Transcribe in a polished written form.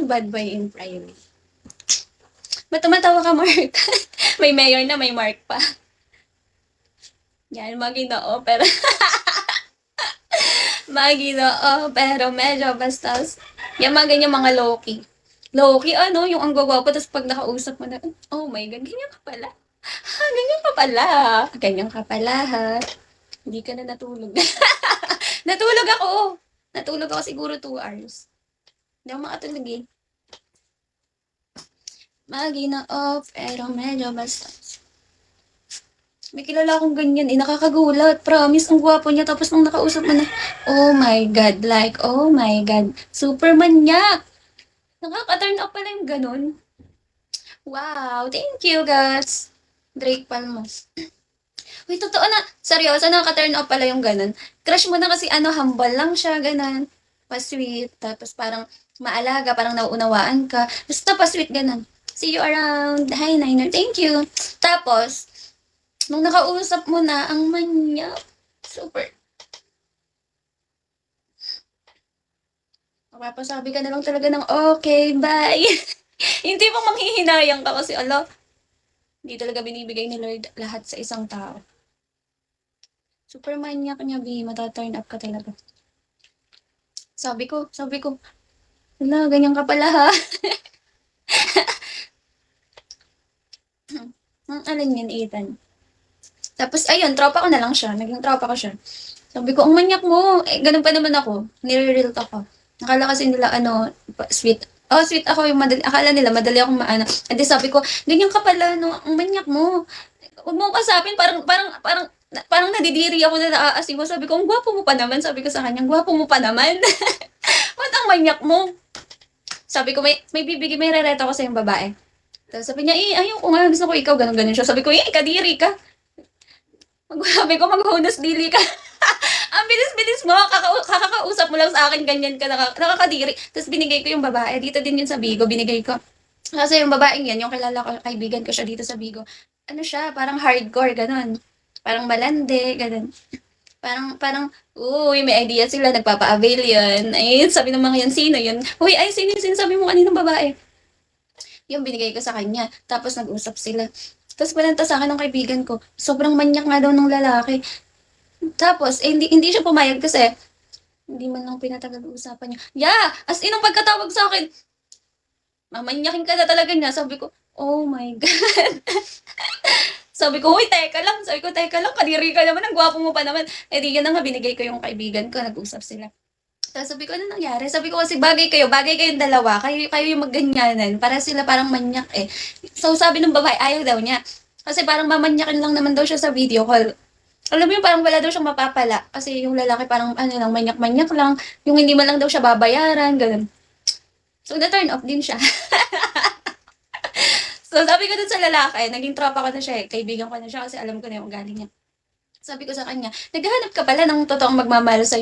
bad boy in private. Ba't tumatawa ka, Mark? May mayor na, may Mark pa. Yan, Maginoo, pero... Maginoo, pero medyo bastos. Yan mga ganyan mga low-key. Low-key, ano, yung ang gwapo, tapos pag nakausap mo na, oh my God, ganyan ka pala. Ha, ganyan ka pala. Ganyan ka pala, ha. Hindi ka na natulog. Natulog ako. Natulog ako siguro 2 hours. Hindi ako makatulog eh. Maginoo, pero medyo bastos. May kilala akong ganyan eh, nakakagulat. Promise, ang gwapo niya. Tapos nung nakausap mo na, oh my God, like, oh my God, Superman niya. Nakaka-turn up pala yung ganun. Wow, thank you, guys. Drake Palmas. Uy, totoo na, seryoso, nakaka-turn up pala yung ganun. Crush mo na kasi ano, humble lang siya, ganun. Pa-sweet, tapos parang maalaga, parang nauunawaan ka. Basta pa-sweet, ganun. See you around. Hi, Niner. Thank you. Tapos, nung nakausap mo na, ang manyak. Super. Mapapasabi ka na lang talaga ng, okay, bye. Hindi mo manghihinayang ka kasi, ala, hindi talaga binibigay ni Lord lahat sa isang tao. Super manyak niya, B. Mata-turn up ka talaga. Sabi ko, ala, ganyan ka pala, ha? Ang alin yan, Ethan. Tapos, ayun, tropa ko na lang siya. Naging tropa ko siya. Sabi ko, ang manyak mo. Eh, ganun pa naman ako. Nire-real talk ako. Nakala kasi nila, ano, sweet. Oh, sweet ako yung madali. Akala nila, madali akong maana. And then sabi ko, ganyan ka pala, no? Ang manyak mo. Huwag mo kasapin, parang nadidiri ako na naaasin ko. Sabi ko, ang gwapo mo pa naman. Sabi ko sa kanya, ang gwapo mo pa naman. Ba't ang manyak mo? Sabi ko, may bibigay, may rereto ko sa yung babae. Tapos sabi niya, ayaw ko nga, gusto ko ikaw, ganun-ganun siya. Sabi ko, kadiri ka. Sabi ko, maghunos dili ka. Ang bilis-bilis mo, kakakausap mo lang sa akin, ganyan ka, nakakadiri. Tapos binigay ko yung babae, dito din yun sa Bigo, binigay ko. Kasi yung babaeng yan, yung kilala ko, kaibigan ko siya dito sa Bigo. Ano siya, parang hardcore, ganun. Parang malande, ganun. Parang, uy, may idea sila, nagpapa-avail yun. Ay, sabi ng mga yan, sino yun? Uy, ay, sino sabi mo kaninong babae? Yung binigay ko sa kanya. Tapos nag-usap sila. Tapos pinanta sa akin ng kaibigan ko, sobrang manyak nga daw ng lalaki. Tapos, hindi siya pumayag kasi hindi man lang pinatagal-usapan niya. Yeah! As in, ang pagkatawag sa akin, mamanyakin ka na talaga niya. Sabi ko, oh my God. Sabi ko, huy, teka lang. Teka lang, kadiri ka naman, ang gwapo mo pa naman. Eh di yan na nga, binigay ko yung kaibigan ko, nag-usap sila. Tapos sabi ko, ano nangyari? Sabi ko kasi bagay kayong dalawa, kayo yung magganyanan, para sila parang manyak eh. So sabi ng babae, ayaw daw niya. Kasi parang mamanyakin lang naman daw siya sa video call. Alam mo yung parang wala daw siyang mapapala. Kasi yung lalaki parang ano lang, manyak-manyak lang. Yung hindi man lang daw siya babayaran, ganun. So na-turn off din siya. So sabi ko dun sa lalaki, naging tropa ko na siya eh. Kaibigan ko na siya kasi alam ko na yung ugali niya. Sabi ko sa kanya, naghahanap ka pala ng totoong magmamahal sa'yo.